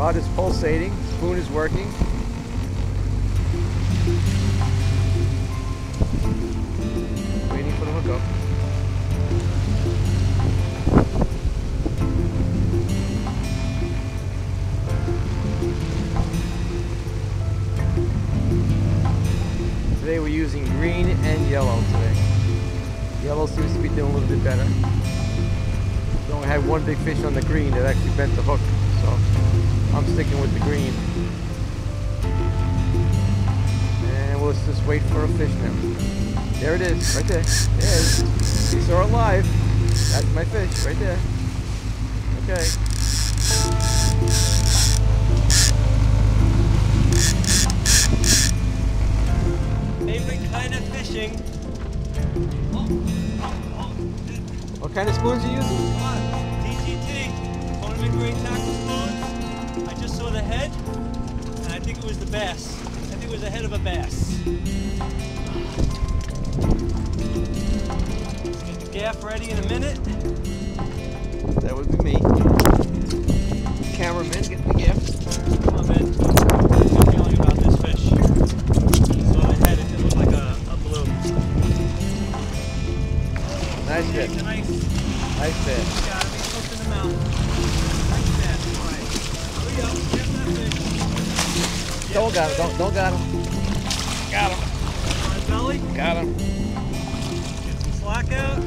Rod is pulsating. Spoon is working. Waiting for the hookup. Today we're using green and yellow today. Yellow seems to be doing a little bit better. We only had one big fish on the green that actually bent the hook, so I'm sticking with the green. And we'll just wait for a fish now. There it is, right there. There it is. You saw it live. That's my fish, right there. Okay. Favorite kind of fishing. What kind of spoons are you using? Come on, TGT, Tournament Grade Tackle Spoons. I just saw the head, and I think it was the bass. I think it was the head of a bass. Let's get the gaff ready in a minute. That would be me. Cameraman, get the gift. Come on, man. Good feeling about this fish. Saw the head, it looked like a blue. Nice fish. Nice fish. Got him, he's hooked in the mouth. Nice fish. All right. Here we go. Here's that fish. Don't got him. Don't got him. Got him. On his belly. Got him. Get some slack out.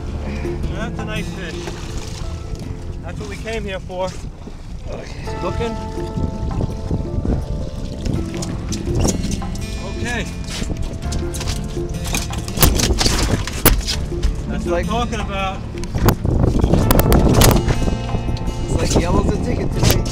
That's a nice fish. That's what we came here for. Okay. Looking. Okay. That's what I'm talking about. It's like yellow's a ticket today.